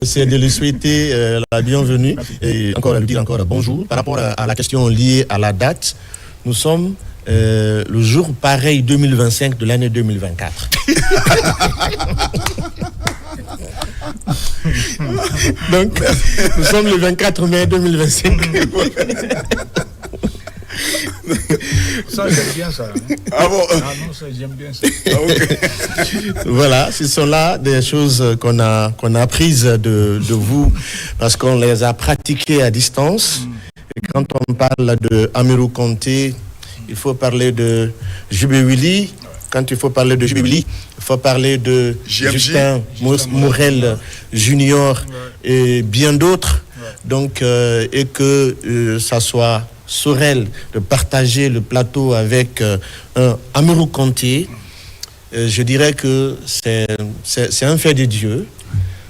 C'est de lui souhaiter la bienvenue et encore lui dire encore bonjour. Par rapport à la question liée à la date, nous sommes le jour pareil 2025 de l'année 2024. Donc, nous sommes le 24 mai 2025. Ça, j'aime bien ça. Hein? Ah bon? Ah non, ça, j'aime bien ça. Ah, okay. Voilà, ce sont là des choses qu'on a apprises de vous parce qu'on les a pratiquées à distance. Et quand on parle de Amirou Konté, il faut parler de Jubé Willy. Quand il faut parler de Jubé Willy, il faut parler de Justin Morel Junior et bien d'autres. Donc, et que ça soit Sorel de partager le plateau avec Amirou Konté, je dirais que c'est un fait de Dieu.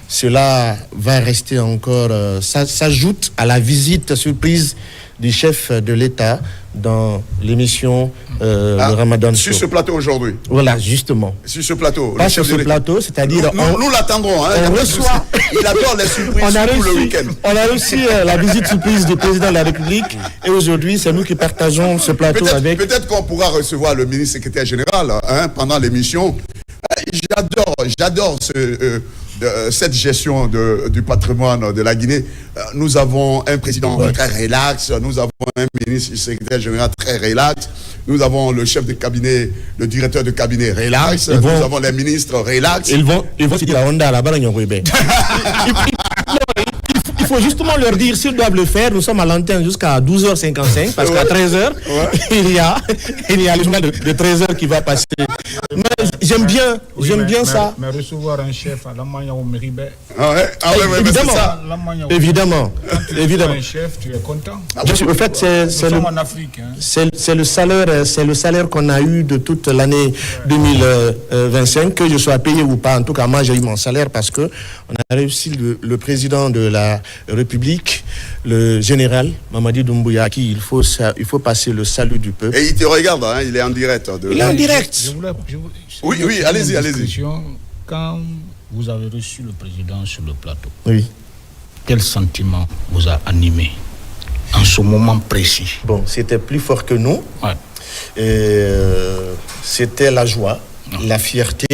Cela va rester encore, ça s'ajoute à la visite surprise du chef de l'État dans l'émission le Ramadan Show. Sur ce plateau aujourd'hui. Voilà, justement. Sur ce plateau. Pas sur ce plateau, c'est-à-dire... Nous l'attendrons. Hein, on reçoit... Il adore les surprises pour le week-end. On a reçu la visite surprise du président de la République et aujourd'hui, c'est nous qui partageons ce plateau avec... Peut-être qu'on pourra recevoir le ministre secrétaire général pendant l'émission. J'adore cette gestion du patrimoine de la Guinée. Nous avons un président très relax, nous avons un ministre secrétaire général très relax, nous avons le chef de cabinet, le directeur de cabinet relax, nous avons les ministres relax. Ils vont se dire la Honda à la barre. Il faut justement leur dire s'ils doivent le faire. Nous sommes à l'antenne jusqu'à 12h55 parce qu'à 13h, il y a le journal de 13h qui va passer. Mais j'aime bien ça. Mais recevoir un chef à l'Allemagne au Méribé. Évidemment. Évidemment. Un chef, tu es content. En fait, c'est le salaire qu'on a eu de toute l'année 2025, que je sois payé ou pas. En tout cas, moi, j'ai eu mon salaire parce que on a réussi le président de la République, le général Mamadi Doumbouya, à qui il faut passer le salut du peuple. Et il te regarde, hein, il est en direct. Il est en direct. Oui, allez-y. Quand vous avez reçu le président sur le plateau, oui. Quel sentiment vous a animé en ce moment précis? Bon, c'était plus fort que nous. Ouais. C'était la joie, la fierté.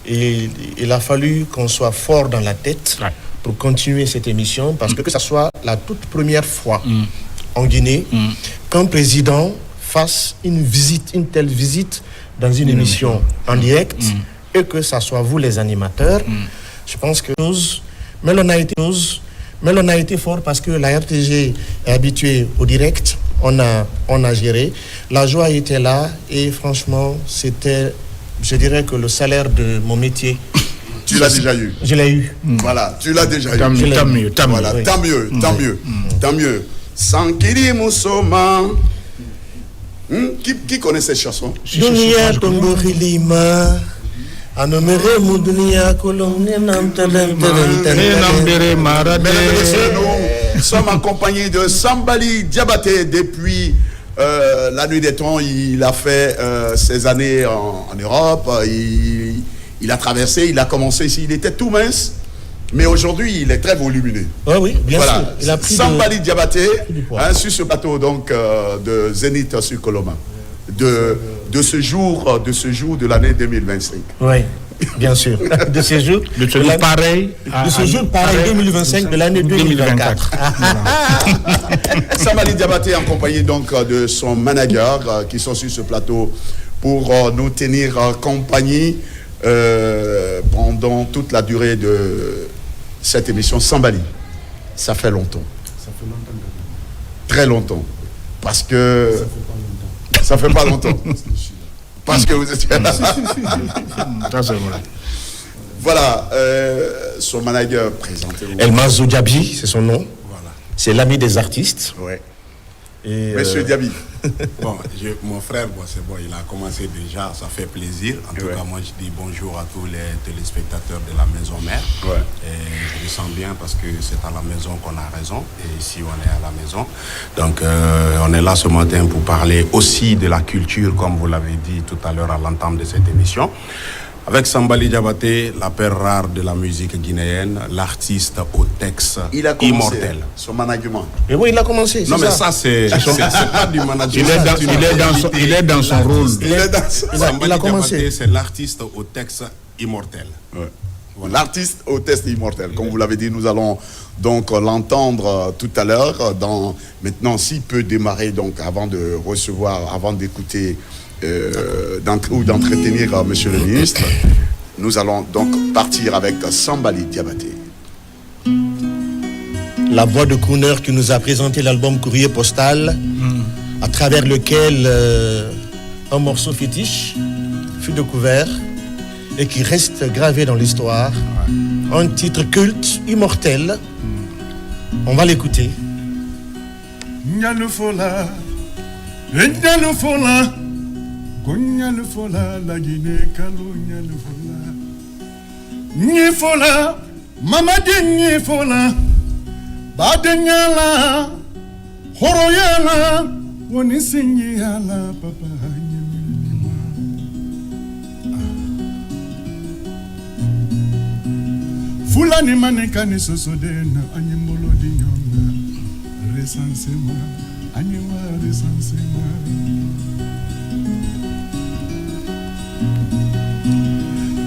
Et il a fallu qu'on soit fort dans la tête pour continuer cette émission, parce que ça soit la toute première fois en Guinée qu'un président fasse une telle visite dans une émission en direct et que ça soit vous les animateurs. Je pense que mais l'on a été fort parce que la RTG est habituée au direct. On a géré. La joie était là et franchement, c'était, je dirais que le salaire de mon métier. Tu l'as déjà eu. Je l'ai eu. Voilà, tu l'as déjà eu. Tant mieux. Sankiri Moussoma. Qui connaît cette chanson? Dunia Tomborilima. Anomere Moudunia Kolomne Nous sommes accompagnés de Sambali Diabaté depuis la nuit des temps. Il a fait ses années en Europe. Il a traversé, il a commencé ici. Il était tout mince, mais aujourd'hui il est très volumineux. Oui, bien sûr. Il a pris Sambali Diabaté sur ce plateau donc de Zénith sur Coloma. De ce jour de l'année 2025. Oui, bien sûr. De ce jour pareil 2025 de l'année 2024. Sambali Diabaté accompagné donc de son manager qui sont sur ce plateau pour nous tenir compagnie pendant toute la durée de cette émission. Sambali, ça fait longtemps. Très longtemps. Parce que ça fait pas longtemps. Parce que vous étiez là. Voilà, son manager, présentez-vous. Elmas Zoudiabi, c'est son nom. Voilà. C'est l'ami des artistes. Ouais. Et Monsieur Diaby. Bon, mon frère, c'est bon, il a commencé déjà, ça fait plaisir. En tout cas, moi, je dis bonjour à tous les téléspectateurs de la maison mère. Ouais. Et je me sens bien parce que c'est à la maison qu'on a raison. Et ici, on est à la maison. Donc, on est là ce matin pour parler aussi de la culture, comme vous l'avez dit tout à l'heure à l'entame de cette émission. Avec Sambali Diabaté, la perle rare de la musique guinéenne, l'artiste au texte immortel. Son management. Et oui, il a commencé. Non, mais ça, c'est pas du management. Il est dans son rôle. Il a commencé. C'est l'artiste au texte immortel. Ouais. L'artiste au texte immortel. Comme vous l'avez dit, nous allons donc l'entendre tout à l'heure. Maintenant, s'il peut démarrer, donc avant de recevoir, avant d'écouter ou d'entretenir Monsieur le ministre, nous allons donc partir avec Sambali Diabaté. La voix de crooner qui nous a présenté l'album Courrier Postal, à travers lequel un morceau fétiche fut découvert et qui reste gravé dans l'histoire. Un titre culte, immortel. On va l'écouter. Nyalufola, Nyalufola, Gonyalufola, la Guinée, Kalou, Nyalufola. Nyifola, Mamadi Nyifola, Badenyala, Horoyala, Wonisingiala, Papa. Fulani manekani sosodena anyembolo di nyonga resansema anyewa resansema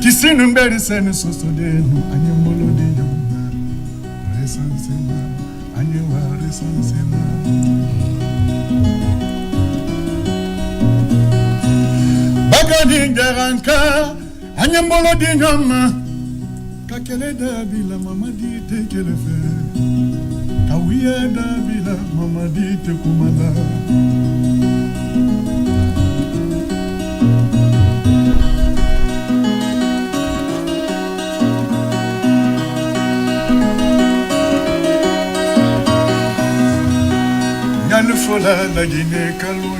kisinu mberi sene sosodena anyembolo di nyonga resansema anyewa resansema bagani garanka anyembolo di nyonga kakele dabila mamadi tekele fe kawiye dabila mamadi tekumala nyalufola la Guinée kalou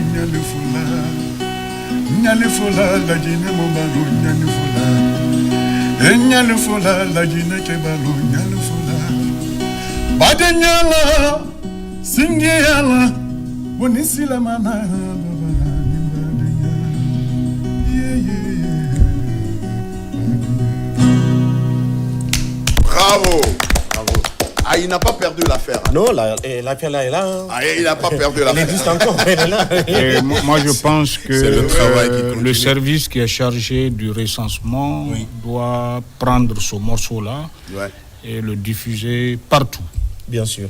nyalufola la Guinée mombalu nyalufola Nyalufola la Guinée kebalu nyalufola Badenyala Singiala Wonisila mana Bravo. Ah, il n'a pas perdu l'affaire. Non, l'affaire là est là. Ah, il n'a pas perdu l'affaire. Elle existe encore, elle est là. Et moi, je pense que le travail qui continue. le service qui est chargé du recensement doit prendre ce morceau-là et le diffuser partout. Bien sûr.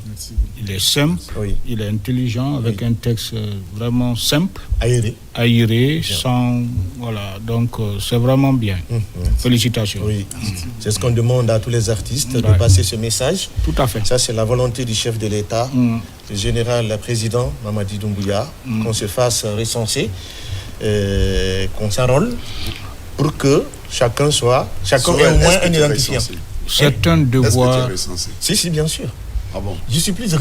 Il est simple, il est intelligent, avec un texte vraiment simple, aéré, sans... Voilà, donc c'est vraiment bien. Félicitations. Oui. C'est ce qu'on demande à tous les artistes, de passer ce message. Tout à fait. Ça, c'est la volonté du chef de l'État, le général, le président Mamadi Doumbouya, qu'on se fasse recenser, qu'on s'enrôle pour que chacun ait au moins un identifiant. C'est un devoir. Si, bien sûr. Ah bon? Je suis plus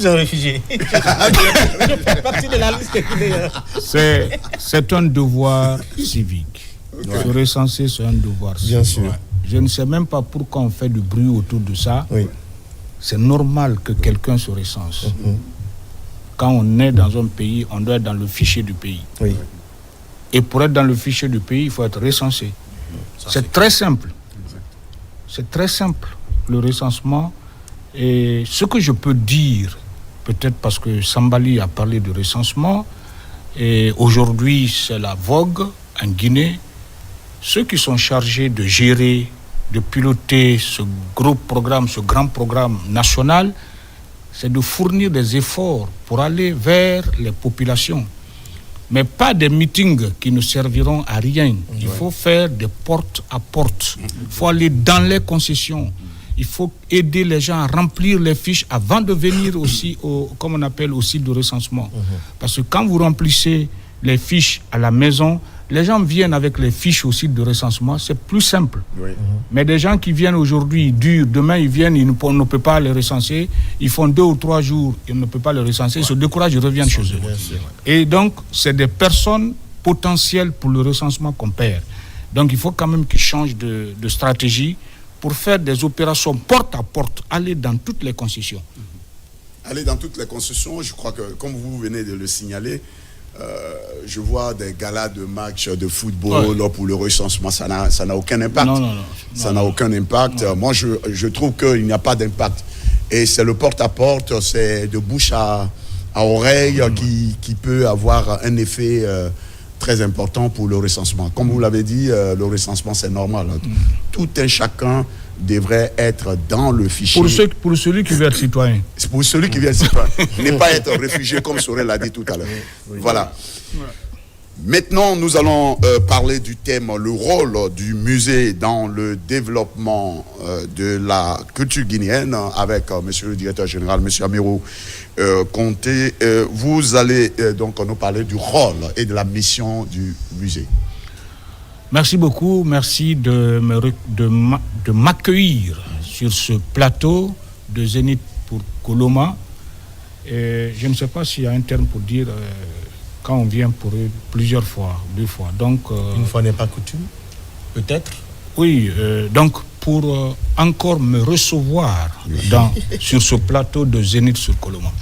un réfugié. Je fais partie de la liste. C'est un devoir civique. Se recenser, c'est un devoir civique. Bien sûr. Je ne sais même pas pourquoi on fait du bruit autour de ça. Oui. C'est normal que quelqu'un se recense. Quand on est dans un pays, on doit être dans le fichier du pays. Oui. Et pour être dans le fichier du pays, il faut être recensé. C'est très simple. C'est très simple, le recensement. Et ce que je peux dire, peut-être parce que Sambali a parlé de recensement, et aujourd'hui c'est la vogue en Guinée, ceux qui sont chargés de gérer, de piloter ce gros programme, ce grand programme national, c'est de fournir des efforts pour aller vers les populations. Mais pas des meetings qui ne serviront à rien. Il faut faire des porte à porte. Il faut aller dans les concessions. Il faut aider les gens à remplir les fiches avant de venir aussi comme on appelle, au site de recensement. Parce que quand vous remplissez les fiches à la maison, les gens viennent avec les fiches au site de recensement, c'est plus simple. Mais des gens qui viennent aujourd'hui, demain ils viennent, on ne peut pas les recenser, ils font 2 ou 3 jours, ils ne peuvent pas les recenser, ils se découragent, ils reviennent chez eux. Et donc, c'est des personnes potentielles pour le recensement qu'on perd. Donc, il faut quand même qu'ils changent de stratégie pour faire des opérations porte à porte, aller dans toutes les concessions. Aller dans toutes les concessions, je crois que, comme vous venez de le signaler, je vois des galas de matchs de football pour le recensement, ça n'a aucun impact. Ça n'a aucun impact. Moi, je trouve qu'il n'y a pas d'impact. Et c'est le porte-à-porte, c'est de bouche à oreille qui peut avoir un effet très important pour le recensement. Comme vous l'avez dit, le recensement, c'est normal. Tout un chacun devrait être dans le fichier. Pour celui qui veut être citoyen. Pour celui qui veut être citoyen. Ne pas être réfugié, comme Sorel l'a dit tout à l'heure. Voilà. Maintenant, nous allons parler du thème, le rôle du musée dans le développement de la culture guinéenne avec monsieur le directeur général, monsieur Amirou Conté. Vous allez donc nous parler du rôle et de la mission du musée. Merci beaucoup, merci de m'accueillir sur ce plateau de Zénith pour Koloma. Je ne sais pas s'il y a un terme pour dire quand on vient pour plusieurs fois, 2 fois. Donc, une fois n'est pas coutume, peut-être. Oui, donc pour encore me recevoir sur ce plateau de Zénith sur Koloma.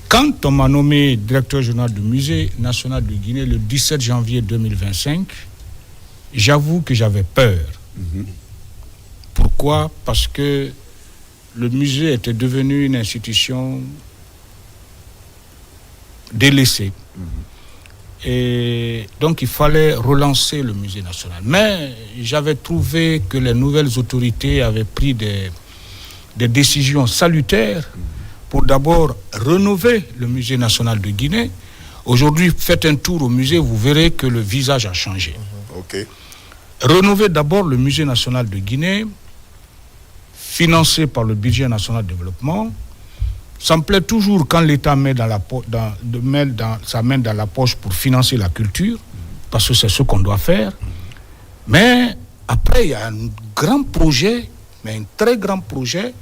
Quand on m'a nommé directeur général du Musée national de Guinée le 17 janvier 2025, j'avoue que j'avais peur. Pourquoi ? Parce que le musée était devenu une institution délaissée. Et donc il fallait relancer le musée national. Mais j'avais trouvé que les nouvelles autorités avaient pris des décisions salutaires pour d'abord rénover le musée national de Guinée. Aujourd'hui, faites un tour au musée, vous verrez que le visage a changé. Rénover d'abord le musée national de Guinée, financé par le budget national de développement. Ça me plaît toujours quand l'État met sa main dans la poche pour financer la culture, parce que c'est ce qu'on doit faire. Mais après, il y a un grand projet, mais un très grand projet,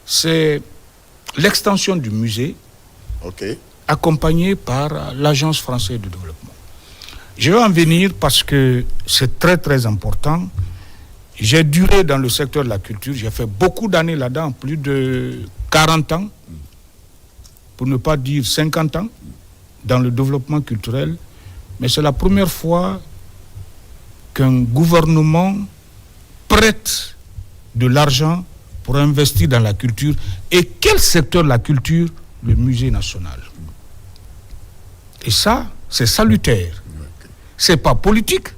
c'est l'extension du musée, accompagné par l'Agence française de développement. Je vais en venir parce que c'est très très important. J'ai duré dans le secteur de la culture, j'ai fait beaucoup d'années là-dedans, plus de 40 ans, pour ne pas dire 50 ans, dans le développement culturel. Mais c'est la première fois qu'un gouvernement prête de l'argent pour investir dans la culture. Et quel secteur de la culture ? Le musée national. Et ça, c'est salutaire. C'est pas politique,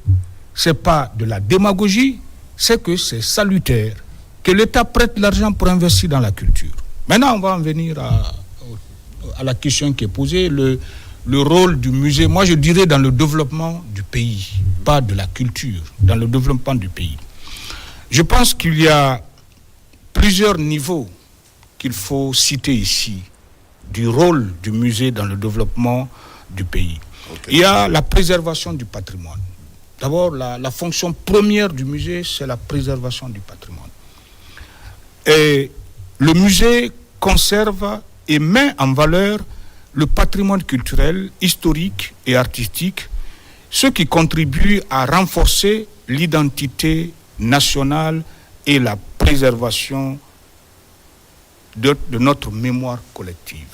c'est pas de la démagogie, c'est que c'est salutaire que l'État prête l'argent pour investir dans la culture. Maintenant, on va en venir à la question qui est posée, le rôle du musée. Moi, je dirais dans le développement du pays, pas de la culture, dans le développement du pays. Je pense qu'il y a plusieurs niveaux qu'il faut citer ici du rôle du musée dans le développement du pays. Il y a la préservation du patrimoine. D'abord, la fonction première du musée, c'est la préservation du patrimoine. Et le musée conserve et met en valeur le patrimoine culturel, historique et artistique, ce qui contribue à renforcer l'identité nationale et la préservation de notre mémoire collective.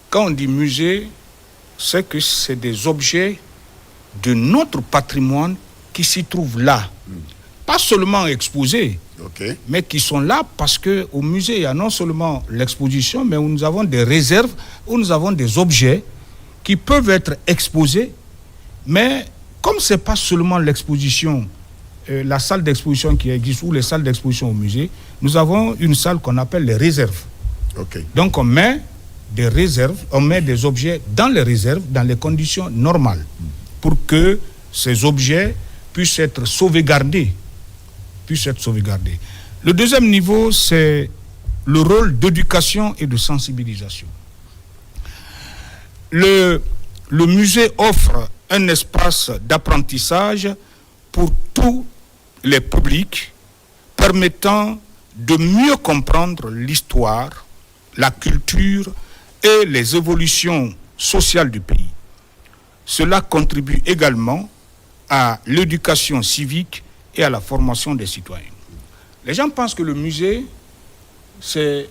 Quand on dit musée, c'est que c'est des objets de notre patrimoine qui s'y trouvent là. Pas seulement exposés, mais qui sont là parce qu'au musée, il y a non seulement l'exposition, mais où nous avons des réserves, où nous avons des objets qui peuvent être exposés, mais comme ce n'est pas seulement l'exposition, la salle d'exposition qui existe ou les salles d'exposition au musée, nous avons une salle qu'on appelle les réserves. Donc on met des réserves, on met des objets dans les réserves, dans les conditions normales, pour que ces objets puissent être sauvegardés. Le deuxième niveau, c'est le rôle d'éducation et de sensibilisation. Le musée offre un espace d'apprentissage pour tous les publics, permettant de mieux comprendre l'histoire, la culture et les évolutions sociales du pays. Cela contribue également à l'éducation civique et à la formation des citoyens. Les gens pensent que le musée, c'est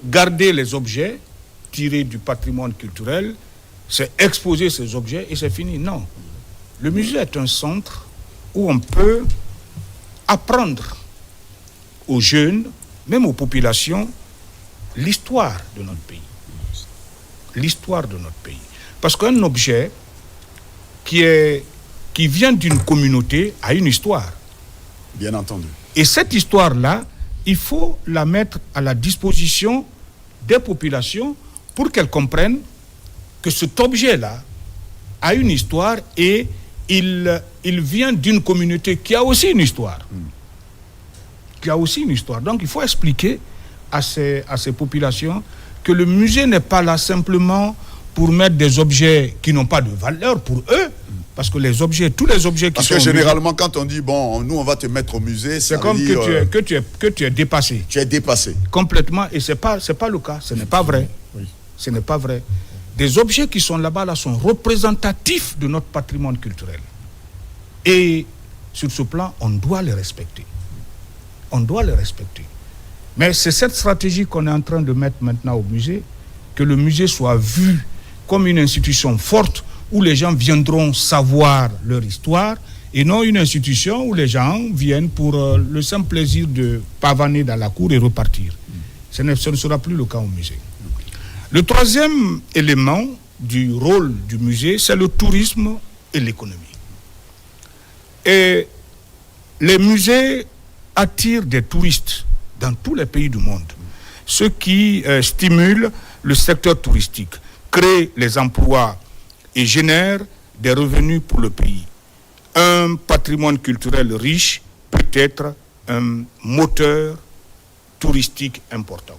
garder les objets, tirer du patrimoine culturel, c'est exposer ces objets et c'est fini. Non. Le musée est un centre où on peut apprendre aux jeunes, même aux populations, l'histoire de notre pays. L'histoire de notre pays. Parce qu'un objet qui vient d'une communauté a une histoire. Bien entendu. Et cette histoire-là, il faut la mettre à la disposition des populations pour qu'elles comprennent que cet objet-là a une histoire et il vient d'une communauté qui a aussi une histoire. Qui a aussi une histoire. Donc il faut expliquer à ces populations que le musée n'est pas là simplement pour mettre des objets qui n'ont pas de valeur pour eux, parce que les objets, tous les objets qui Parce sont... que généralement, quand on dit, bon, nous, on va te mettre au musée, c'est comme que tu es dépassé. Tu es dépassé. Complètement, et c'est pas le cas, ce n'est pas vrai. Oui. Ce n'est pas vrai. Des objets qui sont là-bas là, sont représentatifs de notre patrimoine culturel. Et sur ce plan, on doit les respecter. On doit les respecter. Mais c'est cette stratégie qu'on est en train de mettre maintenant au musée, que le musée soit vu comme une institution forte où les gens viendront savoir leur histoire et non une institution où les gens viennent pour le simple plaisir de pavaner dans la cour et repartir. Ce ne sera plus le cas au musée. Le troisième élément du rôle du musée, c'est le tourisme et l'économie. Et les musées attirent des touristes dans tous les pays du monde, ce qui stimule le secteur touristique, crée les emplois et génère des revenus pour le pays. Un patrimoine culturel riche peut être un moteur touristique important.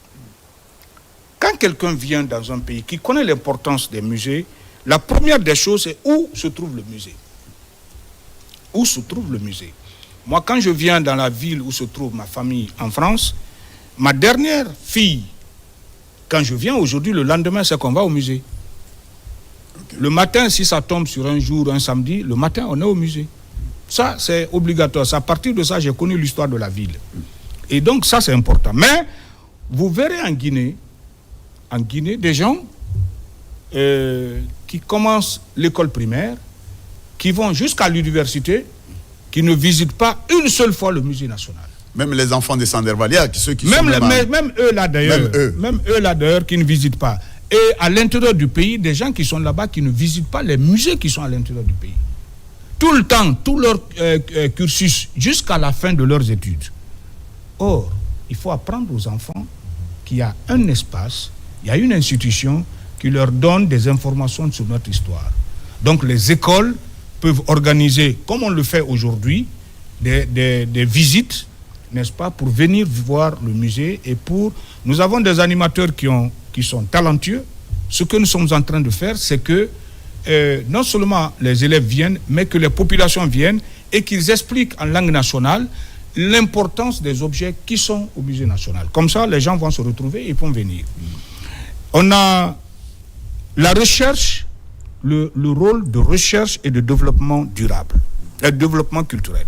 Quand quelqu'un vient dans un pays qui connaît l'importance des musées, la première des choses, c'est où se trouve le musée. Où se trouve le musée? Moi, quand je viens dans la ville où se trouve ma famille en France, ma dernière fille, quand je viens aujourd'hui, le lendemain, c'est qu'on va au musée. Okay. Le matin, si ça tombe sur un jour, un samedi, le matin, on est au musée. Ça, c'est obligatoire. C'est à partir de ça, j'ai connu l'histoire de la ville. Et donc, ça, c'est important. Mais, vous verrez en Guinée, des gens qui commencent l'école primaire, qui vont jusqu'à l'université, qui ne visitent pas une seule fois le musée national. Même les enfants des Sandervalia, ceux qui sont même eux là d'ailleurs, qui ne visitent pas. Et à l'intérieur du pays, des gens qui sont là-bas qui ne visitent pas les musées qui sont à l'intérieur du pays. Tout le temps, tout leur cursus, jusqu'à la fin de leurs études. Or, il faut apprendre aux enfants qu'il y a un espace, il y a une institution qui leur donne des informations sur notre histoire. Donc les écoles peuvent organiser, comme on le fait aujourd'hui, des visites, n'est-ce pas, pour venir voir le musée. Et nous avons des animateurs qui sont talentueux. Ce que nous sommes en train de faire, c'est que non seulement les élèves viennent, mais que les populations viennent et qu'ils expliquent en langue nationale l'importance des objets qui sont au musée national. Comme ça, les gens vont se retrouver et ils vont venir. On a la recherche, le rôle de recherche et de développement durable, le développement culturel.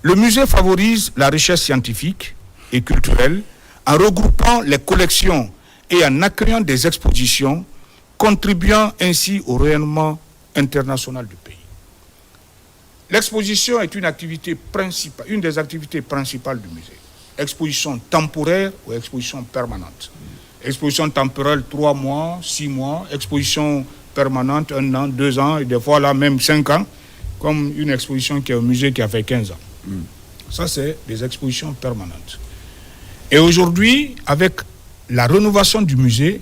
Le musée favorise la recherche scientifique et culturelle en regroupant les collections et en accueillant des expositions, contribuant ainsi au rayonnement international du pays. L'exposition est une des activités principales du musée. Exposition temporaire ou exposition permanente. Exposition temporaire 3 mois, 6 mois, exposition permanente 1 an, 2 ans et des fois là même 5 ans, comme une exposition qui est au musée qui a fait 15 ans. Ça, c'est des expositions permanentes. Et aujourd'hui, avec la rénovation du musée,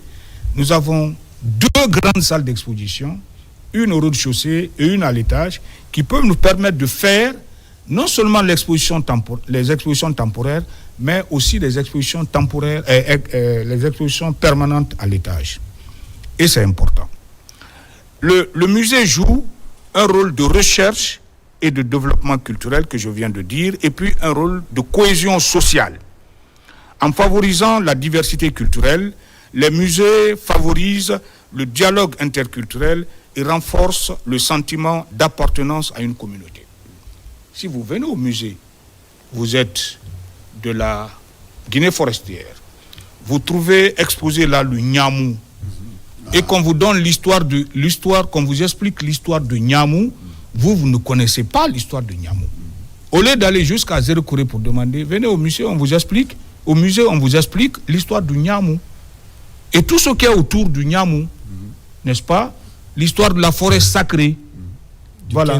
nous avons 2 grandes salles d'exposition, une au rez-de-chaussée et une à l'étage, qui peuvent nous permettre de faire non seulement les expositions temporaires, mais aussi les expositions temporaires, les expositions permanentes à l'étage. Et c'est important. Le musée joue un rôle de recherche et de développement culturel que je viens de dire, et puis un rôle de cohésion sociale. En favorisant la diversité culturelle, les musées favorisent le dialogue interculturel et renforcent le sentiment d'appartenance à une communauté. Si vous venez au musée, vous êtes de la Guinée forestière, vous trouvez exposé là le Nyamou, et qu'on vous donne qu'on vous explique l'histoire de Nyamou, vous ne connaissez pas l'histoire de Nyamou. Au lieu d'aller jusqu'à Zéro-Corée pour demander, venez au musée, on vous explique. Au musée, on vous explique l'histoire du Nyamou. Et tout ce qu'il y a autour du Nyamou, n'est-ce pas? L'histoire de la forêt sacrée. Voilà.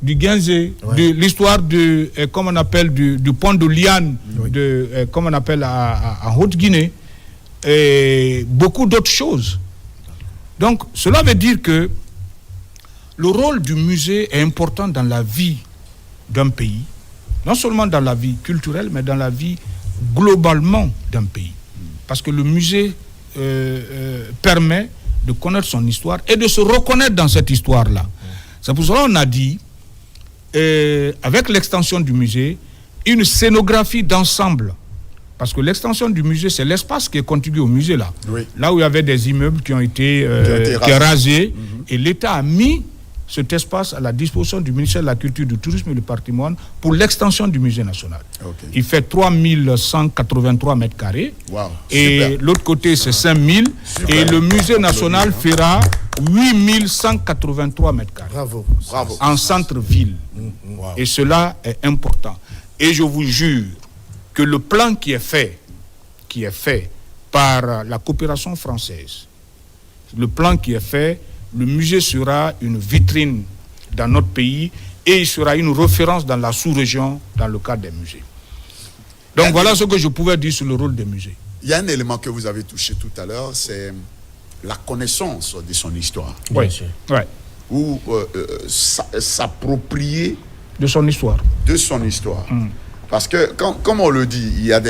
Du Genzé, ouais. L'histoire de, comme on appelle, du pont de Liane, oui. Comme on appelle en Haute-Guinée, et beaucoup d'autres choses. Donc, cela veut dire que le rôle du musée est important dans la vie d'un pays, non seulement dans la vie culturelle, mais dans la vie globalement d'un pays. Parce que le musée permet de connaître son histoire et de se reconnaître dans cette histoire-là. C'est pour cela qu'on a dit, avec l'extension du musée, une scénographie d'ensemble. Parce que l'extension du musée, c'est l'espace qui est contigu au musée là. Oui. Là où il y avait des immeubles qui ont été rasés. Et l'État a mis cet espace à la disposition du ministère de la Culture, du Tourisme et du Patrimoine pour l'extension du musée national. Okay. Il fait 3183 mètres carrés. Wow. Et super. L'autre côté, c'est 5000. Super. Et le musée national fera 8183 mètres carrés. Bravo. Bravo. En centre-ville. Wow. Et cela est important. Et je vous jure que le plan qui est fait par la coopération française, le plan qui est fait, le musée sera une vitrine dans notre pays et il sera une référence dans la sous-région dans le cadre des musées. Donc voilà ce que je pouvais dire sur le rôle des musées. Il y a un élément que vous avez touché tout à l'heure, c'est la connaissance de son histoire. Oui, ouais. Ou s'approprier de son histoire. Parce que, comme on le dit, il y a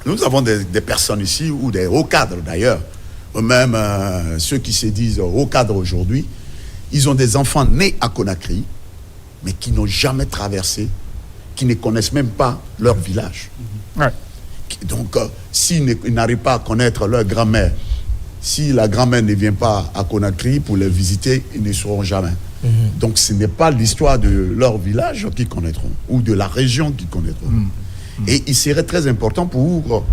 nous avons des personnes ici, ou des hauts cadres d'ailleurs, même ceux qui se disent hauts cadres aujourd'hui, ils ont des enfants nés à Conakry, mais qui n'ont jamais traversé, qui ne connaissent même pas leur village. Ouais. Donc, s'ils n'arrivent pas à connaître leur grand-mère, si la grand-mère ne vient pas à Conakry pour les visiter, ils ne sauront jamais. Donc ce n'est pas l'histoire de leur village qu'ils connaîtront, ou de la région qu'ils connaîtront. Et il serait très important pour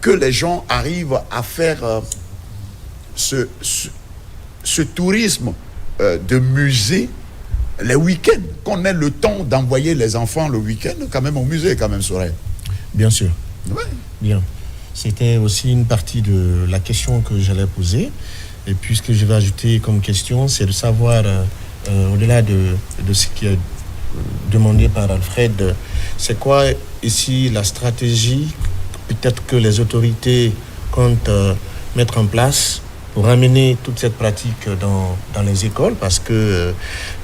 que les gens arrivent à faire ce tourisme de musée les week-ends, qu'on ait le temps d'envoyer les enfants le week-end quand même au musée, quand même, Sorel. Bien sûr. Ouais. Bien. C'était aussi une partie de la question que j'allais poser. Et puis ce que je vais ajouter comme question, c'est de savoir, au-delà de ce qui est demandé par Alfred, c'est quoi ici la stratégie, peut-être que les autorités comptent mettre en place pour amener toute cette pratique dans les écoles, parce que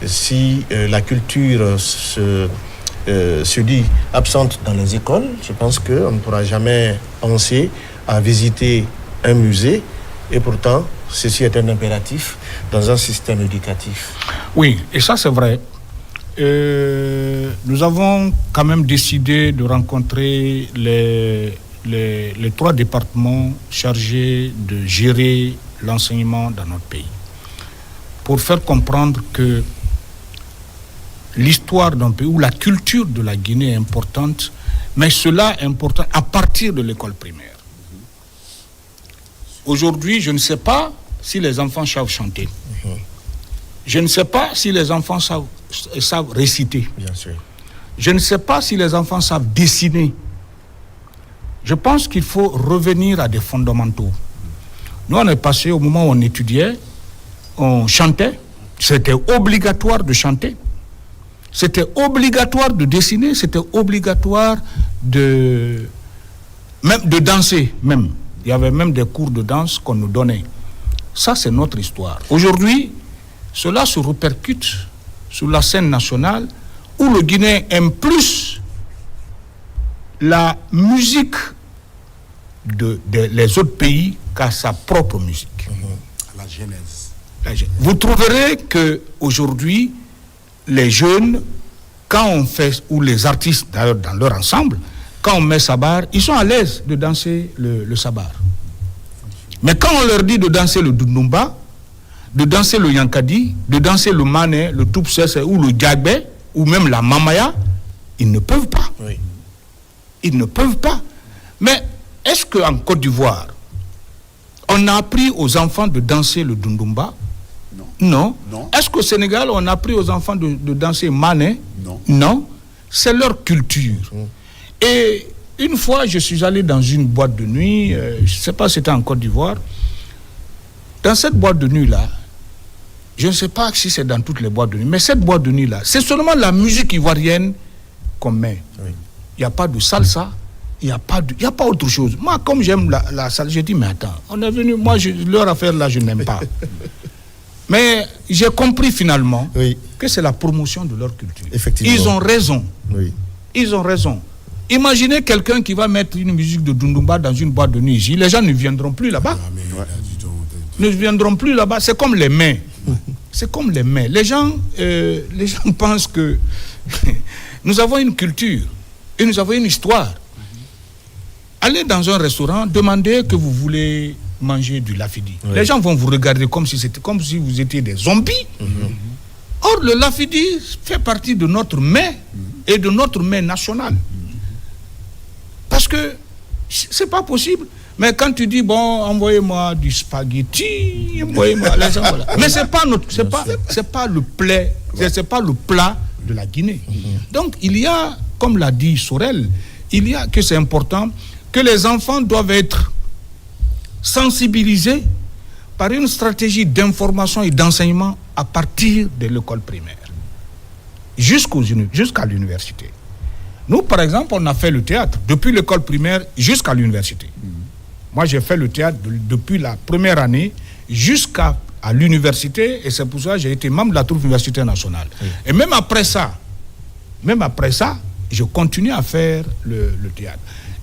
si la culture se dit absente dans les écoles, je pense qu'on ne pourra jamais penser à visiter un musée, et pourtant, ceci est un impératif dans un système éducatif. Oui, et ça c'est vrai. Nous avons quand même décidé de rencontrer les 3 départements chargés de gérer l'enseignement dans notre pays, pour faire comprendre que l'histoire d'un pays ou la culture de la Guinée est importante, mais cela est important à partir de l'école primaire. Aujourd'hui, je ne sais pas si les enfants savent chanter. Je ne sais pas si les enfants savent réciter. Bien sûr. Je ne sais pas si les enfants savent dessiner. Je pense qu'il faut revenir à des fondamentaux. Nous, on est passé au moment où on étudiait, on chantait, c'était obligatoire de chanter. C'était obligatoire de dessiner, c'était obligatoire même de danser, même. Il y avait même des cours de danse qu'on nous donnait. Ça, c'est notre histoire. Aujourd'hui, cela se répercute sur la scène nationale où le Guinéen aime plus la musique les autres pays qu'à sa propre musique. La genèse. Vous trouverez qu'aujourd'hui, les jeunes, quand on fait, ou les artistes d'ailleurs dans leur ensemble, quand on met sabar, ils sont à l'aise de danser le sabar. Mais quand on leur dit de danser le dundumba, de danser le yankadi, de danser le mané, le toupsese ou le djagbe, ou même la mamaya, ils ne peuvent pas. Oui. Ils ne peuvent pas. Mais est-ce qu'en Côte d'Ivoire, on a appris aux enfants de danser le Dundumba? Non. Est-ce qu'au Sénégal, on a appris aux enfants de danser Mané? Non. C'est leur culture. Et une fois, je suis allé dans une boîte de nuit, je ne sais pas si c'était en Côte d'Ivoire. Dans cette boîte de nuit-là, je ne sais pas si c'est dans toutes les boîtes de nuit, mais cette boîte de nuit-là, c'est seulement la musique ivoirienne qu'on met. Il n'y a pas de salsa, il n'y a pas autre chose. Moi, comme j'aime la salsa, j'ai dit, mais attends, on est venu, moi, leur affaire là, je n'aime pas. Mais j'ai compris finalement que c'est la promotion de leur culture. Ils ont raison. Ils ont raison. Imaginez quelqu'un qui va mettre une musique de Dundumba dans une boîte de nuit ici, les gens ne viendront plus là-bas. Ne viendront plus là-bas. C'est comme les mains. C'est comme les mains. Les gens pensent que nous avons une culture et nous avons une histoire. Allez dans un restaurant, demandez que vous voulez manger du lafidi. Les gens vont vous regarder comme si vous étiez des zombies. Or, le lafidi fait partie de notre mets et de notre mets national. Parce que c'est pas possible. Mais quand tu dis, bon, envoyez-moi du spaghetti, envoyez-moi les gens, voilà. Mais c'est pas le plat de la Guinée. Donc, il y a, comme l'a dit Sorel, il y a que c'est important que les enfants doivent être sensibilisés par une stratégie d'information et d'enseignement à partir de l'école primaire jusqu'à l'université. Nous, par exemple, on a fait le théâtre depuis l'école primaire jusqu'à l'université. Moi, j'ai fait le théâtre depuis la première année jusqu'à l'université, et c'est pour ça que j'ai été membre de la troupe universitaire nationale. Et même après ça, je continue à faire le théâtre.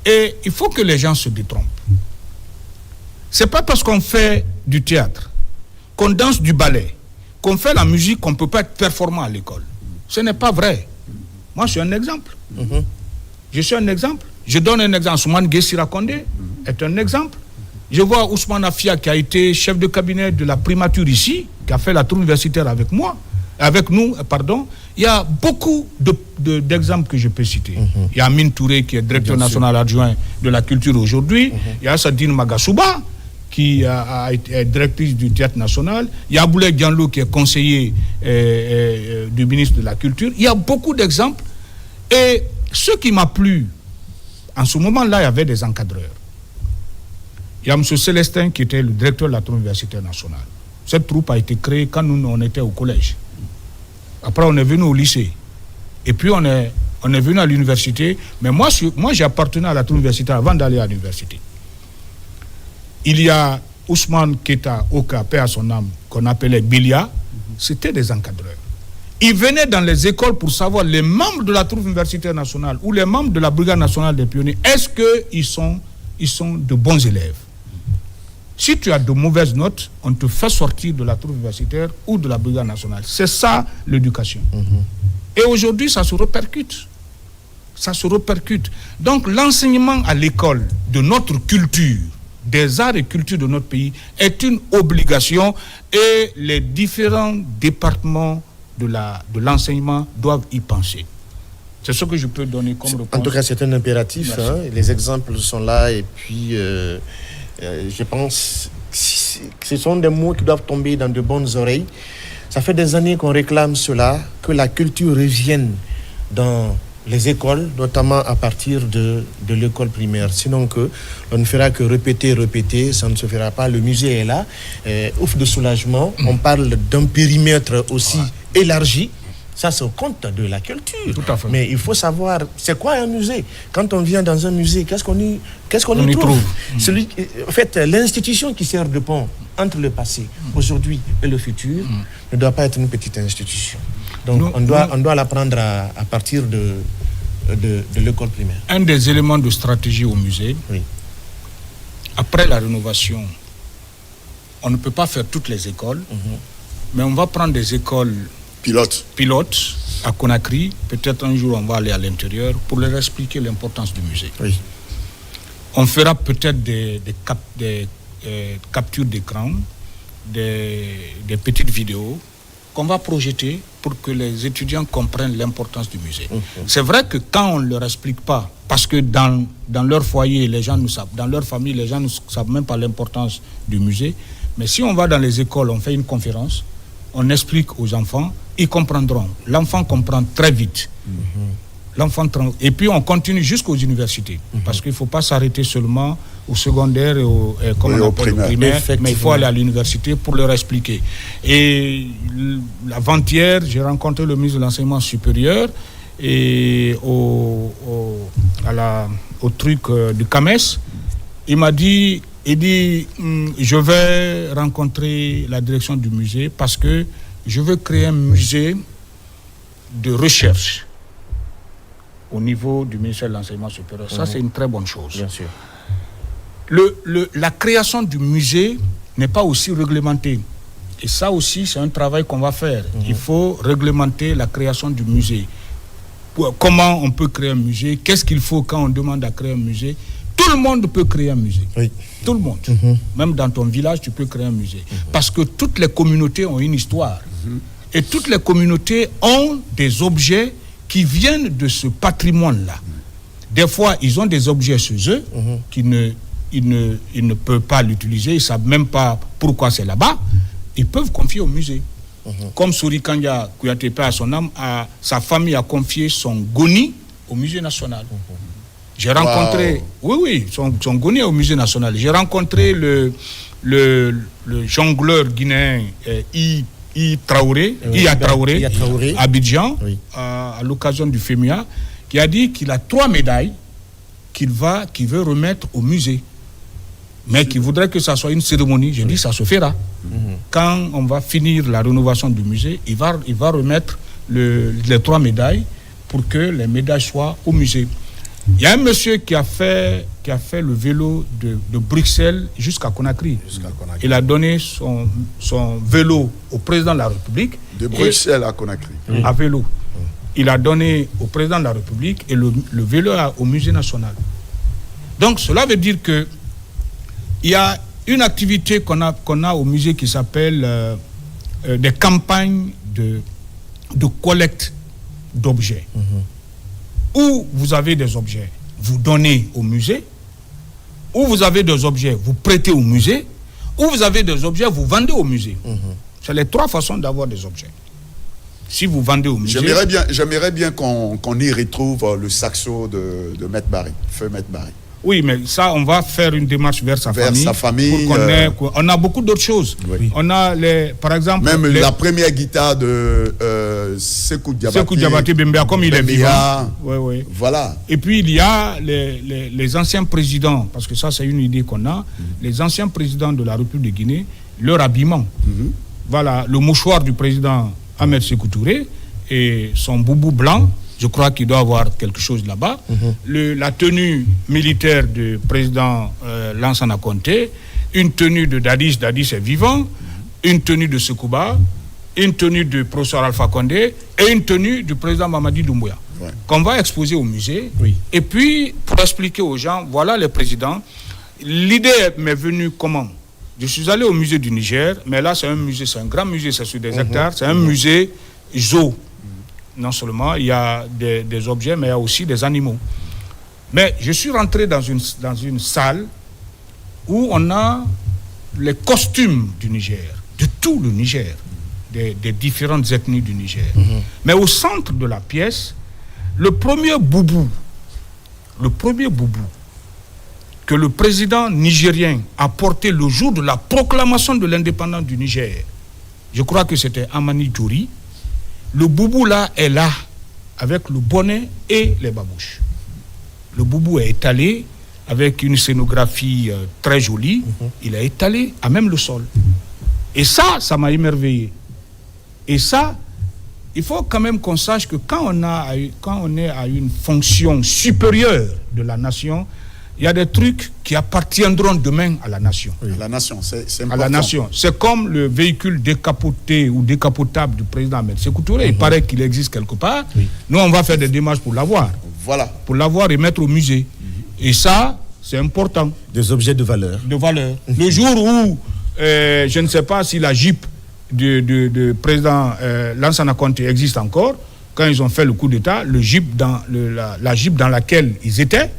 Et il faut que les gens se détrompent. C'est pas parce qu'on fait du théâtre, qu'on danse du ballet, qu'on fait la musique, qu'on ne peut pas être performant à l'école. Ce n'est pas vrai. Moi, je suis un exemple. Je suis un exemple. Je donne un exemple. Ousmane Gueye Sirakonde est un exemple. Je vois Ousmane Afia qui a été chef de cabinet de la primature ici, qui a fait la tour universitaire avec nous. Il y a beaucoup d'exemples que je peux citer. Il y a Amine Touré qui est directeur national adjoint de la culture aujourd'hui. Il y a Sadine Magasouba qui est directrice du théâtre national. Il y a Boulay Dianlo qui est conseiller du ministre de la culture. Il y a beaucoup d'exemples. Et ce qui m'a plu, en ce moment-là, il y avait des encadreurs. Il y a M. Célestin qui était le directeur de la troupe universitaire nationale. Cette troupe a été créée quand nous, on était au collège. Après, on est venu au lycée. Et puis, on est venu à l'université. Mais moi j'ai appartenu à la troupe universitaire avant d'aller à l'université. Il y a Ousmane Keta Oka, paix à son âme, qu'on appelait Bilia. C'était des encadreurs. Ils venaient dans les écoles pour savoir les membres de la troupe universitaire nationale ou les membres de la brigade nationale des pionniers, est-ce qu'ils sont de bons élèves? Si tu as de mauvaises notes, on te fait sortir de la troupe universitaire ou de la brigade nationale. C'est ça l'éducation. Et aujourd'hui, ça se répercute. Ça se répercute. Donc l'enseignement à l'école de notre culture, des arts et cultures de notre pays, est une obligation et les différents départements de l'enseignement doivent y penser. C'est ce que je peux donner comme réponse. En tout cas, c'est un impératif. Les exemples sont là et puis je pense que ce sont des mots qui doivent tomber dans de bonnes oreilles. Ça fait des années qu'on réclame cela, que la culture revienne dans les écoles, notamment à partir de l'école primaire. Sinon on ne fera que répéter, ça ne se fera pas. Le musée est là, ouf de soulagement. On parle d'un périmètre aussi élargi. Ça, c'est au compte de la culture. Tout à fait. Mais il faut savoir, c'est quoi un musée? Quand on vient dans un musée, qu'est-ce qu'on y trouve? En fait, l'institution qui sert de pont entre le passé, aujourd'hui et le futur, ne doit pas être une petite institution. Donc, on doit l'apprendre à partir de l'école primaire. Un des éléments de stratégie au musée, après la rénovation, on ne peut pas faire toutes les écoles, mais on va prendre des écoles pilotes à Conakry. Peut-être un jour on va aller à l'intérieur pour leur expliquer l'importance du musée. On fera peut-être des captures d'écran, des petites vidéos qu'on va projeter pour que les étudiants comprennent l'importance du musée. C'est vrai que quand on ne leur explique pas, parce que dans leur foyer, les gens ne savent, dans leur famille, les gens ne savent même pas l'importance du musée, mais si on va dans les écoles, on fait une conférence, on explique aux enfants, ils comprendront. L'enfant comprend très vite. Et puis on continue jusqu'aux universités, parce qu'il ne faut pas s'arrêter seulement au secondaire et au primaire, mais il faut aller à l'université pour leur expliquer. Et l'avant-hier, j'ai rencontré le ministre de l'Enseignement supérieur et au truc du CAMES. Il m'a dit, je vais rencontrer la direction du musée parce que je veux créer un musée de recherche au niveau du ministère de l'Enseignement supérieur. Ça, c'est une très bonne chose. Bien sûr. La création du musée n'est pas aussi réglementée. Et ça aussi, c'est un travail qu'on va faire. Il faut réglementer la création du musée. Comment on peut créer un musée? Qu'est-ce qu'il faut quand on demande à créer un musée? Tout le monde peut créer un musée. Oui. Tout le monde. Même dans ton village, tu peux créer un musée. Parce que toutes les communautés ont une histoire. Et toutes les communautés ont des objets qui viennent de ce patrimoine-là. Des fois, ils ont des objets chez eux qu'ils ne peuvent pas l'utiliser, ils ne savent même pas pourquoi c'est là-bas. Ils peuvent confier au musée. Comme Sourikanya Kouyatepe, à son âme, sa famille a confié son Goni au musée national. J'ai rencontré, son Goni au musée national. J'ai rencontré le jongleur guinéen Iya Traoré, à Abidjan, à l'occasion du FEMIA, qui a dit qu'il a 3 médailles qu'il veut remettre au musée. Mais qu'il voudrait que ça soit une cérémonie. J'ai dit, ça se fera. Quand on va finir la rénovation du musée, il va remettre les 3 médailles pour que les médailles soient au musée. Il y a un monsieur qui a fait le vélo de Bruxelles jusqu'à Conakry. Il a donné son vélo au président de la République. De Bruxelles à Conakry. À vélo. Il a donné au président de la République et le vélo au musée national. Donc cela veut dire que il y a une activité qu'on a au musée qui s'appelle des campagnes de collecte d'objets. Où vous avez des objets, vous donnez au musée. Où vous avez des objets, vous prêtez au musée. Où vous avez des objets, vous vendez au musée. C'est les 3 façons d'avoir des objets. Si vous vendez au musée... J'aimerais bien qu'on y retrouve le saxo de Maître Barry, feu Maître Barry. Oui, mais ça, on va faire une démarche vers sa famille. On a beaucoup d'autres choses. Oui. On a, par exemple... Même la première guitare de Sekou Diabaté Bembea, comme il est vivant. Oui. Voilà. Et puis, il y a les anciens présidents, parce que ça, c'est une idée qu'on a, les anciens présidents de la République de Guinée, leur habillement. Voilà, le mouchoir du président Ahmed Sékou Touré et son boubou blanc. Je crois qu'il doit avoir quelque chose là-bas. La tenue militaire du président Lansana Conté, une tenue de Dadis est vivant, une tenue de Sekouba, une tenue du professeur Alpha Condé et une tenue du président Mamadi Doumbouya. Qu'on va exposer au musée. Et puis, pour expliquer aux gens, voilà les présidents. L'idée m'est venue comment? Je suis allé au musée du Niger, mais là c'est un musée, c'est un grand musée, c'est sur des hectares, c'est un musée zoo. Non seulement il y a des objets, mais il y a aussi des animaux. Mais je suis rentré dans une salle où on a les costumes du Niger, de tout le Niger, des différentes ethnies du Niger. Mais au centre de la pièce, le premier boubou que le président nigérien a porté le jour de la proclamation de l'indépendance du Niger, je crois que c'était Amani Djouri. Le boubou là est là, avec le bonnet et les babouches. Le boubou est étalé avec une scénographie très jolie. Il est étalé à même le sol. Et ça m'a émerveillé. Et ça, il faut quand même qu'on sache que quand on est à une fonction supérieure de la nation, il y a des trucs qui appartiendront demain à la nation. À la nation, c'est important. À la nation. C'est comme le véhicule décapoté ou décapotable du président Ahmed Sékou Touré. Il paraît qu'il existe quelque part. Nous, on va faire des démarches pour l'avoir. Voilà. Pour l'avoir et mettre au musée. Et ça, c'est important. Des objets de valeur. De valeur. Le jour où, je ne sais pas si la Jeep de président Lansana Conté existe encore. Quand ils ont fait le coup d'État, la Jeep dans laquelle ils étaient,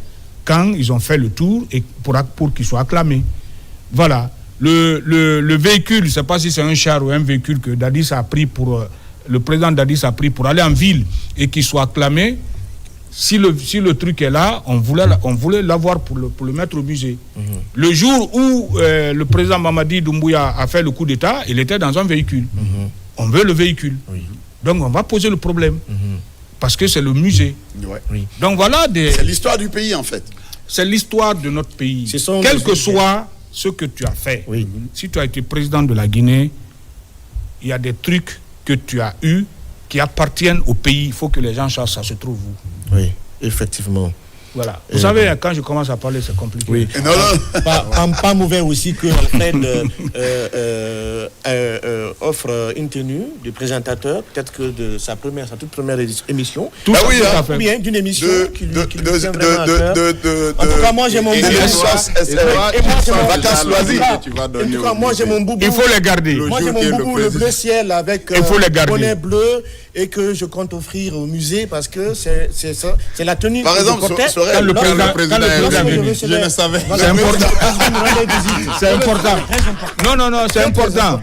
quand ils ont fait le tour et pour qu'ils soient acclamés. Voilà. Le véhicule, je ne sais pas si c'est un char ou un véhicule que Dadis a pris le président Dadis a pris pour aller en ville et qu'il soit acclamé. Si le truc est là, on voulait l'avoir pour le mettre au musée. Le jour où le président Mamadi Doumbouya a fait le coup d'État, il était dans un véhicule. On veut le véhicule. Donc on va poser le problème. Parce que c'est le musée. Donc voilà c'est l'histoire du pays en fait. C'est l'histoire de notre pays. Quel que soit ce que tu as fait. Si tu as été président de la Guinée, il y a des trucs que tu as eus qui appartiennent au pays. Il faut que les gens sachent ça se trouve où. Oui, effectivement. Voilà. Vous savez, quand je commence à parler, c'est compliqué. Oui. Pas mauvais aussi que Alfred offre une tenue de présentateur, peut-être que de sa toute première émission. Tout à fait. Bien, d'une émission qui lui tient vraiment à cœur. En tout cas, moi j'ai mon boubou. Il faut les garder. Moi j'ai mon boubou, le bleu ciel avec bonnet bleu et que je compte offrir au musée parce que c'est la tenue. Par exemple, quand le président est venu, je le savais. C'est important. C'est important. Non, c'est important.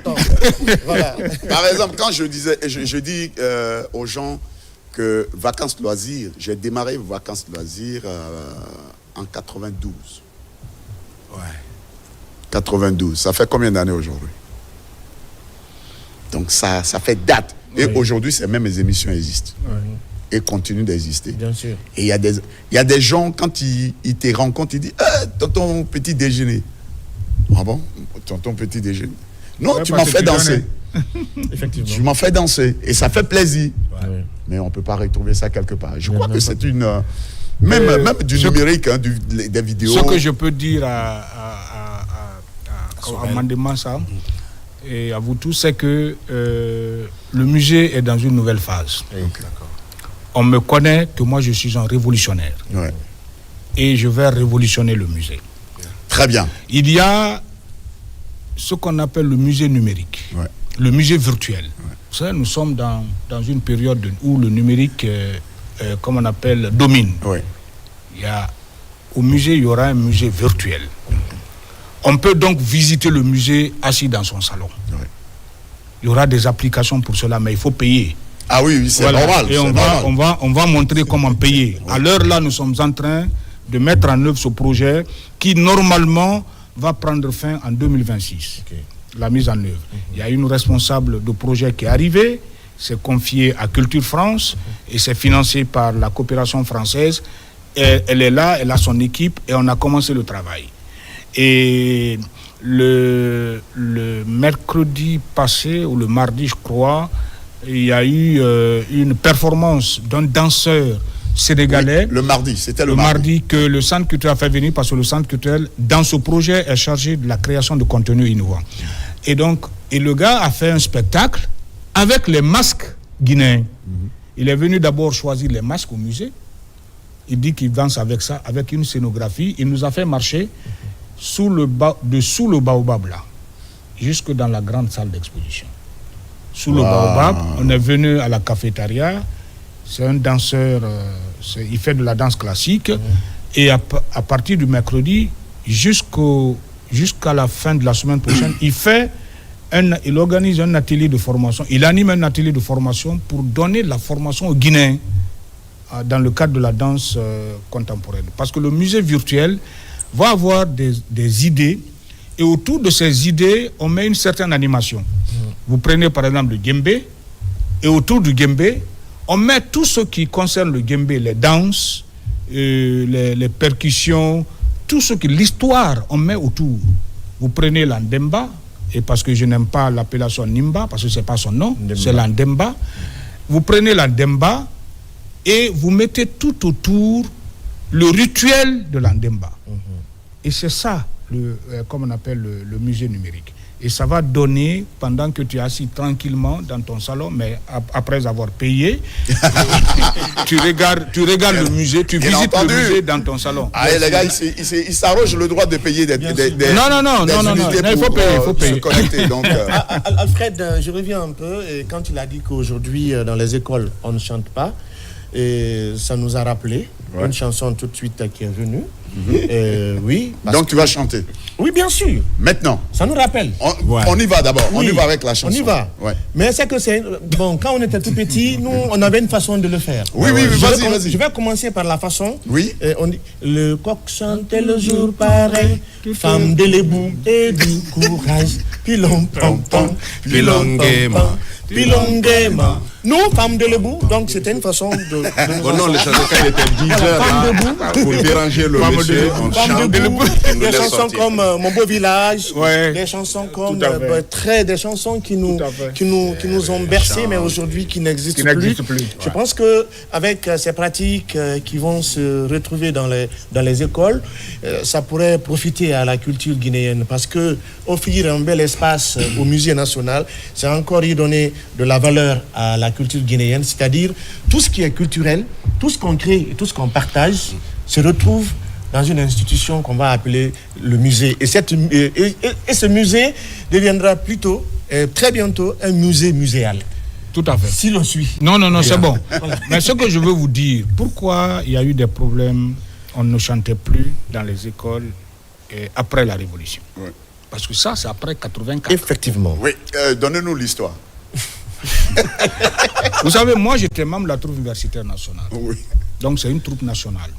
Voilà. Par exemple, quand je dis aux gens que vacances loisirs, j'ai démarré vacances loisirs en 92. Ouais. 92. Ça fait combien d'années aujourd'hui? Donc ça fait date. Et aujourd'hui, ces mêmes émissions existent. Et continuent d'exister. Bien sûr. Et il y a des gens, quand ils te rencontrent, ils disent tonton petit déjeuner. Ah bon? Tonton petit déjeuner. Non, tu m'en fais danser. Effectivement. Tu m'en fais danser. Et ça fait plaisir. Mais on ne peut pas retrouver ça quelque part. Je crois que c'est une... Même du numérique, des vidéos. Ce que je peux dire à Mandema ça, et à vous tous, c'est que le musée est dans une nouvelle phase. D'accord. On me connaît que moi je suis un révolutionnaire. Et je vais révolutionner le musée. Très bien. Il y a ce qu'on appelle le musée numérique, le musée virtuel. Vous savez, nous sommes dans une période où le numérique, comme on appelle, domine. Au musée, il y aura un musée virtuel. On peut donc visiter le musée assis dans son salon. Il y aura des applications pour cela, mais il faut payer. Ah oui, c'est normal. Et on va montrer comment payer. À l'heure là, nous sommes en train de mettre en œuvre ce projet qui, normalement, va prendre fin en 2026. La mise en œuvre. Il y a une responsable de projet qui est arrivée, c'est confié à Culture France et c'est financé par la coopération française. Elle est là, elle a son équipe et on a commencé le travail. Et le mercredi passé, ou le mardi, je crois, il y a eu une performance d'un danseur sénégalais. Le mardi, c'était le mardi que le centre culturel a fait venir parce que le centre culturel, dans ce projet, est chargé de la création de contenu innovant. Et le gars a fait un spectacle avec les masques guinéens. Il est venu d'abord choisir les masques au musée. Il dit qu'il danse avec ça, avec une scénographie. Il nous a fait marcher dessous le baobab là, jusque dans la grande salle d'exposition. Sous le baobab, on est venu à la cafétéria. C'est un danseur, il fait de la danse classique. Et à partir du mercredi jusqu'à la fin de la semaine prochaine, il organise un atelier de formation. Il anime un atelier de formation pour donner la formation aux Guinéens dans le cadre de la danse contemporaine. Parce que le musée virtuel va avoir des idées et autour de ces idées, on met une certaine animation. Vous prenez par exemple le djembé et autour du djembé, on met tout ce qui concerne le djembé, les danses, les percussions, tout ce qui l'histoire, on met autour. Vous prenez l'Andemba, et parce que je n'aime pas l'appellation Nimba, parce que ce n'est pas son nom, c'est l'Andemba. Vous prenez l'Andemba et vous mettez tout autour le rituel de l'Andemba. Et c'est ça, comme on appelle le musée numérique. Et ça va donner, pendant que tu es assis tranquillement dans ton salon, mais après avoir payé, tu regardes le musée, tu visites le musée dans ton salon. Ah, et les gars, ils s'arrogent le droit de payer des Non, il faut payer. Se connecter, donc, Alfred, je reviens un peu. Et quand il a dit qu'aujourd'hui, dans les écoles, on ne chante pas, et ça nous a rappelé une chanson tout de suite qui est venue. Oui. Donc tu vas chanter. Oui, bien sûr. Maintenant. Ça nous rappelle. On y va d'abord. Oui, on y va avec la chanson. On y va. Ouais. Mais c'est que c'est... Bon, quand on était tout petit, nous, on avait une façon de le faire. Oui, vas-y. Je vais commencer par la façon. Oui. On dit, le coq chantait le jour pareil, femme de l'ébout et du courage. Pilon, pom, pom, pilon, pom, pilon, gaiement. Nous, femmes de l'ébout, donc c'était une façon de Bon, non, les chansons, quand il était 10 heures, là, pour déranger le monsieur, on chante. Des chansons comme Mon beau village, des chansons comme des chansons qui nous ont bercés, mais aujourd'hui qui n'existent plus. Je pense que avec ces pratiques qui vont se retrouver dans les écoles, ça pourrait profiter à la culture guinéenne, parce que offrir un bel espace au musée national, c'est encore y donner de la valeur à la culture guinéenne, c'est-à-dire tout ce qui est culturel, tout ce qu'on crée et tout ce qu'on partage se retrouve dans une institution qu'on va appeler le musée. Et ce musée deviendra plutôt, très bientôt, un musée muséal. Tout à fait. Si l'on suit. Non, c'est bon. Voilà. Mais ce que je veux vous dire, pourquoi il y a eu des problèmes, on ne chantait plus dans les écoles après la Révolution. Parce que ça, c'est après 84. Effectivement. Oui, donnez-nous l'histoire. Vous savez, moi, j'étais membre de la troupe universitaire nationale. Oui. Donc, c'est une troupe nationale.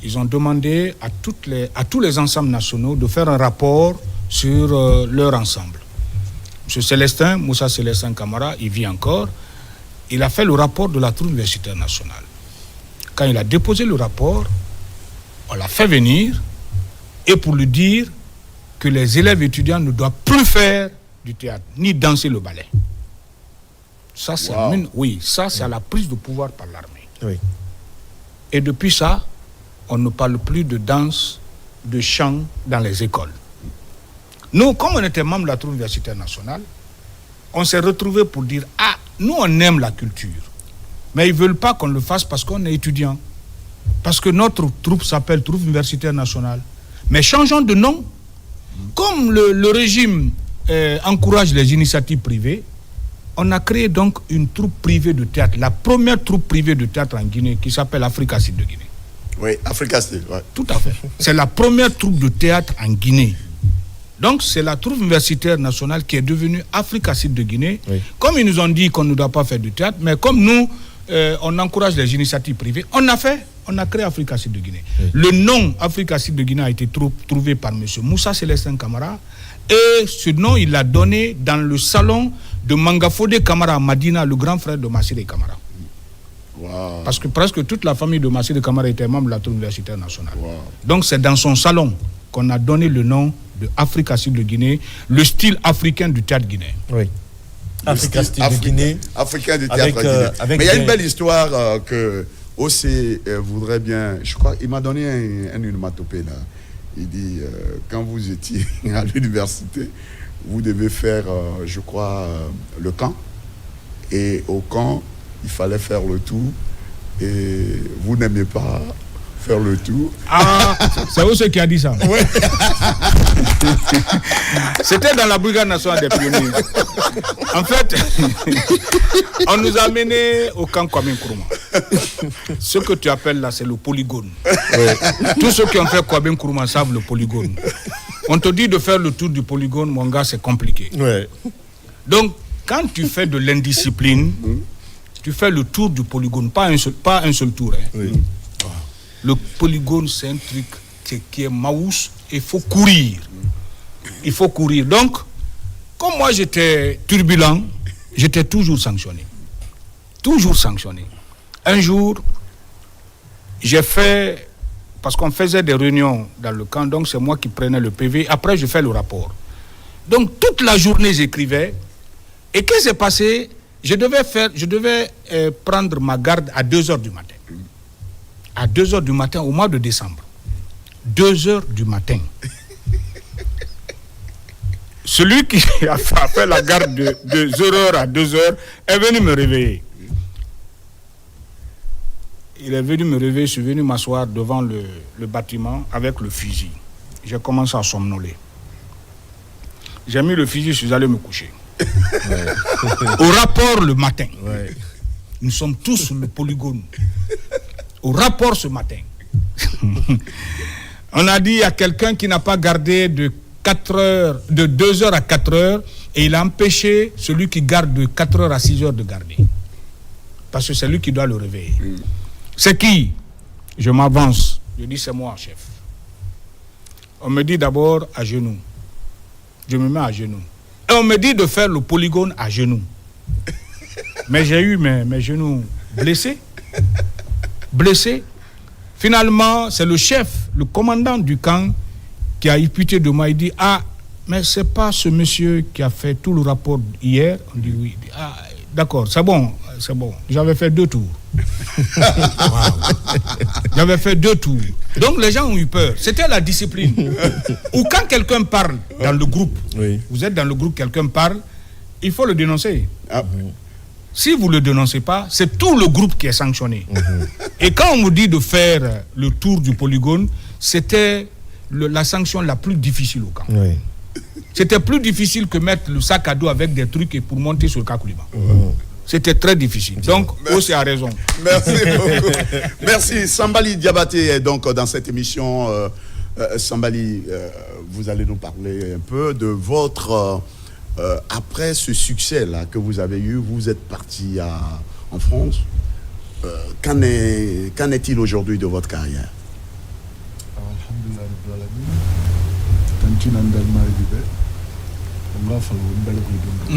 Ils ont demandé à tous les ensembles nationaux de faire un rapport sur leur ensemble. M. Moussa Célestin Camara, il vit encore. Il a fait le rapport de la troupe universitaire nationale. Quand il a déposé le rapport, on l'a fait venir et pour lui dire que les élèves étudiants ne doivent plus faire du théâtre, ni danser le ballet. Ça, c'est à la prise de pouvoir par l'armée. Oui. Et depuis ça, on ne parle plus de danse, de chant dans les écoles. Nous, comme on était membre de la troupe universitaire nationale, on s'est retrouvés pour dire « Ah, nous, on aime la culture. » Mais ils ne veulent pas qu'on le fasse parce qu'on est étudiant. Parce que notre troupe s'appelle Troupe universitaire nationale. Mais changeons de nom. Comme le régime encourage les initiatives privées, on a créé donc une troupe privée de théâtre, la première troupe privée de théâtre en Guinée, qui s'appelle Africa Sud de Guinée. Oui, Africa Sud, oui. Tout à fait. C'est la première troupe de théâtre en Guinée. Donc, c'est la troupe universitaire nationale qui est devenue Africa Sud de Guinée. Oui. Comme ils nous ont dit qu'on ne doit pas faire du théâtre, mais comme nous, on encourage les initiatives privées, on a créé Africa Sud de Guinée. Oui. Le nom Africa Sud de Guinée a été trouvé par M. Moussa Célestin Camara, et ce nom, il l'a donné dans le salon de Mangafodé Camara Madina, le grand frère de Massiré Camara. Wow. Parce que presque toute la famille de Massiré Camara était membre de la troupe universitaire nationale. Wow. Donc c'est dans son salon qu'on a donné le nom de Africa Sud de Guinée, le style africain du théâtre guinéen. Oui. Africa Sud de Guinée. Africain du théâtre guinéen. Mais il y a une belle histoire que OC voudrait bien. Je crois il m'a donné un onomatopée là. Il dit quand vous étiez à l'université, vous devez faire, je crois, le camp. Et au camp, il fallait faire le tour. Et vous n'aimez pas faire le tour. Ah, c'est où ce qui a dit ça? Oui. C'était dans la brigade nationale des pionniers. En fait, on nous a menés au camp Kwame Nkrumah. Ce que tu appelles là, c'est le polygone. Oui. Tous ceux qui ont fait Kwame Nkrumah savent le polygone. On te dit de faire le tour du polygone, mon gars, c'est compliqué. Oui. Donc, quand tu fais de l'indiscipline, tu fais le tour du polygone, pas un seul tour. Hein. Oui. Le polygone, c'est un truc qui est maousse, il faut courir. Il faut courir. Donc, comme moi j'étais turbulent, j'étais toujours sanctionné. Toujours sanctionné. Un jour, j'ai fait, parce qu'on faisait des réunions dans le camp, donc c'est moi qui prenais le PV, après je fais le rapport. Donc toute la journée j'écrivais, et qu'est-ce qui s'est passé? Je devais prendre ma garde à 2h du matin. À 2h du matin au mois de décembre. 2h du matin. celui qui a fait la garde de 0h à 2h est venu me réveiller. Il est venu me réveiller, je suis venu m'asseoir devant le bâtiment avec le fusil. J'ai commencé à somnoler. J'ai mis le fusil, je suis allé me coucher. Au rapport le matin, nous sommes tous sur le polygone. Au rapport ce matin, on a dit à quelqu'un qui n'a pas gardé de 2h à 4h, et il a empêché celui qui garde de 4h à 6h de garder. Parce que c'est lui qui doit le réveiller. C'est qui? Je m'avance. Je dis c'est moi, chef. On me dit d'abord à genoux. Je me mets à genoux. Et on me dit de faire le polygone à genoux. Mais j'ai eu mes genoux blessés. Blessés. Finalement, c'est le chef, le commandant du camp, qui a eu pitié de moi. Il dit, ah, mais c'est pas ce monsieur qui a fait tout le rapport hier. On dit oui. Il dit, ah, d'accord, c'est bon. J'avais fait 2 tours. J'avais fait 2 tours. Donc les gens ont eu peur. C'était la discipline. Ou quand quelqu'un parle dans le groupe, vous êtes dans le groupe, quelqu'un parle, il faut le dénoncer. Si vous ne le dénoncez pas, c'est tout le groupe qui est sanctionné. Et quand on vous dit de faire le tour du polygone, c'était la sanction la plus difficile au camp. C'était plus difficile que mettre le sac à dos avec des trucs et pour monter sur le Kakouliba. C'était très difficile. Donc, aussi a raison. Merci beaucoup. Merci. Sambali Diabaté est donc dans cette émission. Sambali, vous allez nous parler un peu de votre... après ce succès-là que vous avez eu, vous êtes parti en France. Qu'en est-il aujourd'hui de votre carrière?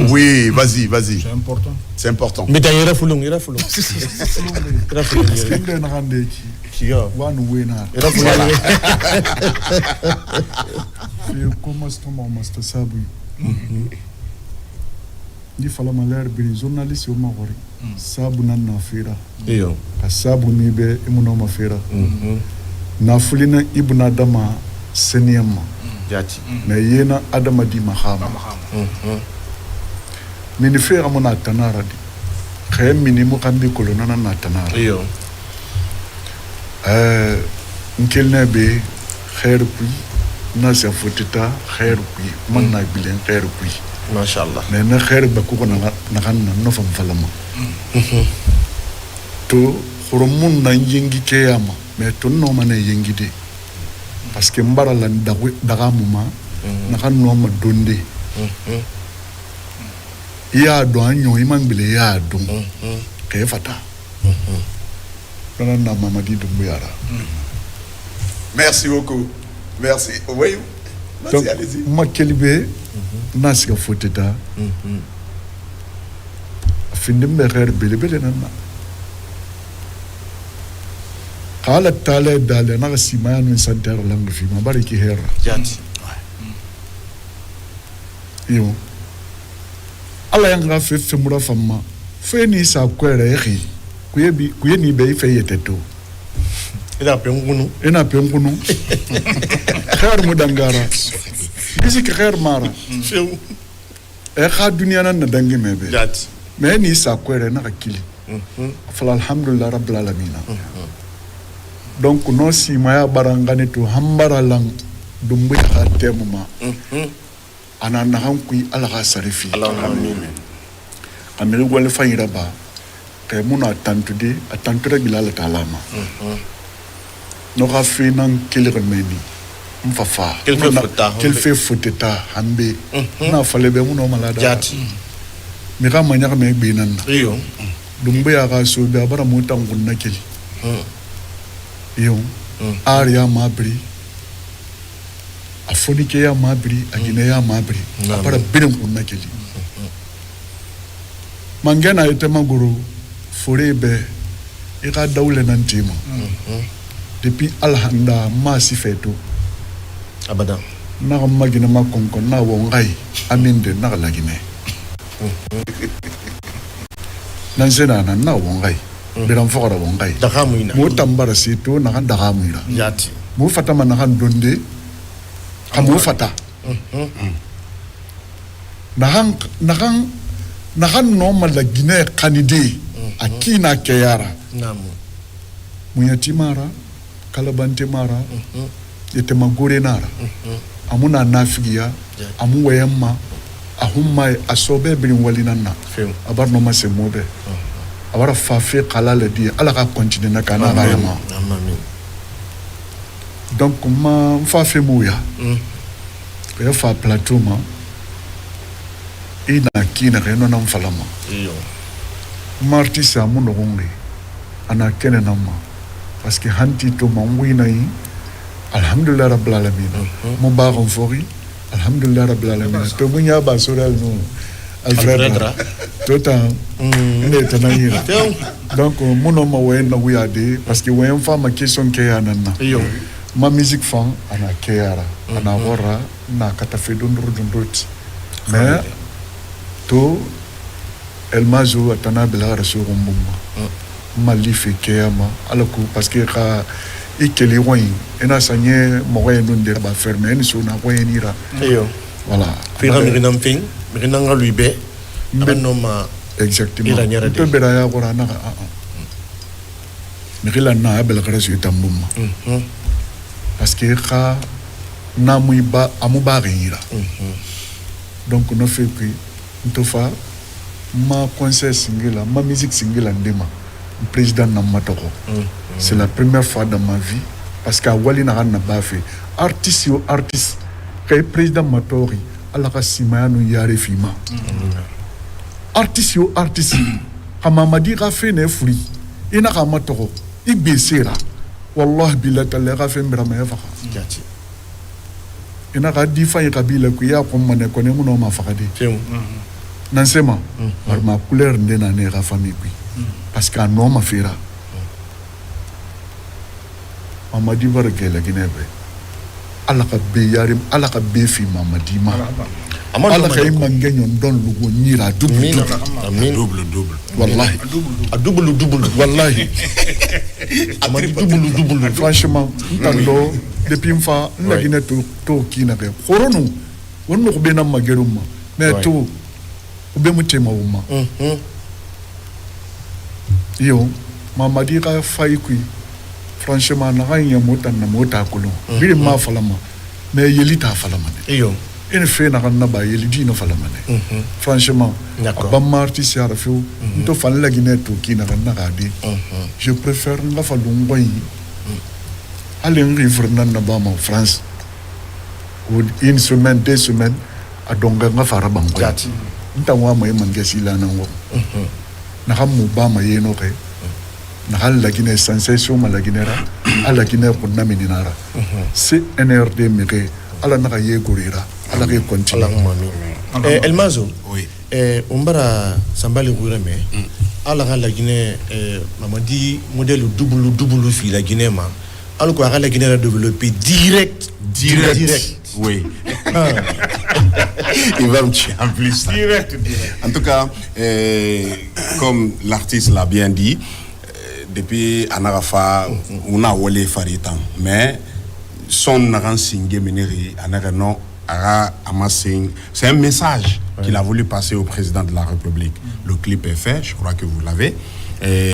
Oui, vas-y. C'est important. C'est important. Mais d'ailleurs, il a foulon. Di fala maler bi journaliste o magori sabu nan na fira ka sabu ni be imuno ma fira na fulina ibna dama seniyama Jati. na yena adama di mahama mini fira mo na tanara di khay mini mo kambi kolona na tanara nkelne be khair pi na sa fotita khair pi man na bilen khair pi Mashallah. Mais na khair ba ko na no fam falama to khoromun na yengi ke yama mais to no mané yengi de parce que mbara la daga muma na kan no ma donde ya do anyo iman bile ya do ke fata kana na mamadi do yara. Merci beaucoup. Merci. Oui. Donc, allez-y. ma kelbe nasiga foteta findim be khair bele nanna qala tala dale na simanu santer lang fi ma bariki hera Jati. yo ala yang ga fe mura famma fe ni sa kwere ri kuye ni be fe yeteto Ina pengunu. khair mudangara bisi khair mara Feu. e kha dunia nan na dangi mebe Jati. mais ni sa kwere na akili fala alhamdulillah rabbil alamin donc no si maya barangane to hambara lang dumbu ya temuma ana na hankui ala ga sarifi Amin. amiri wala fayira ba kay muna tantude atantura bilal talama no ga finan kilirmeni mfafa quel fait foteta hambe na falebe muno malada Jati. mi ga manya ga me binan Rio. dumbu ya ga so be bara mutan gunna kili yo aria mabri afonike ya mabri agine ya mabri bara birin gunna kili mangena ite maguru forebe e ga dawle nan tima depuis alhanda ma si feto Abadan. na magina ma konko na wongai aminde na lagine nan sena na wongai biram fora wongai Dakamuina. mo tambara sito na kan dagamira Jati. mo fata man na kan donde mo fata nahan no la Guinée kanide akina keyara muyati mara kalabante mara yete magore nara amuna nafigia amu wayamma ahumma asobe bin walinanna abar no mase mobe abara fafe kala le di ala ka continuer na kana bayama donc ma fafe muya ya fa plateau ma ina kina reno na mfalama marti sa mu no ngri ana kene na ma parce que hanti to ma wina yi alhamdulillah rabbil alamin mo ba gon fori alhamdulillah rabbil alamin to munya ba soral no alfredra tota ne tanayira donc mo no ma wen na wiade parce que wen fa ma question ke anana ma musique fan ana keara ana hora na katafe dundurut mais to el mazo atana bela rasul mbumma malife kema alaku parce que ka ikeli wani ena sanye moye nunde ba fermer ni so na wenira voilà fira mirinam fin mirinanga lui be ma exactement to bera ya gora na mirila na bela rasul tambumma parce que ka na muiba amuba rinira donc no fait que ntofa ma concert singela ma musique singela ndema président Namatoko. C'est la première fois dans ma vie parce qu'à Wali na bafe artiste yo artiste kay président Matori ala ka simanu yare fima artiste yo artiste kamamadi ka fe ne furi ina ka matoko ibesera wallahi billahi ta'ala ka fe mbira ma fa ina ka difa ya kabila ku ya ko mane ko ne muno ma fakadi nansema par ma couleur ndena ne ka famille ku parce qu'un homme a fait ça. On m'a dit voilà que la Guinée Allah ka be yarim Allah ka be fi mama di ma Allah ka imangenya ndon lugo nyira double wallahi double wallahi amadi double franchement tando depuis mfa la Guinée to kina ke khorono wonno ko be na mageruma mais to be mutema uma yo mamadi ka faikui franchement na ganya mota na mota kulo biri ma falama mais yeli ta falama yo ene fe na na ba yeli dino falama ne franchement ba marti siara fe to fan la Guinée to kina na gadi je préfère nga falu ngoy aller vivre na ba ma France ou une semaine 2 semaines a donga nga fara bango ntawa mai mangesi la na ngo na hamu ba ma yeno ke na hal la Guinée sensation ma la Guinée ra ala Guinée ko na meninara c'est NRD meke ala na ye gorira ala ke continue El Mazo oui umbara sambali gureme ala la Guinée mamadi modèle double fi la Guinée ma ala ko ala la Guinée a développé direct oui. Il va me tuer en plus. Direct. En tout cas, comme l'artiste l'a bien dit, depuis Anarafa, on a volé Faritan. Mais son naran singé meneri, Anaranon, Ara Amassing, c'est un message qu'il a voulu passer au président de la République. Le clip est fait, je crois que vous l'avez.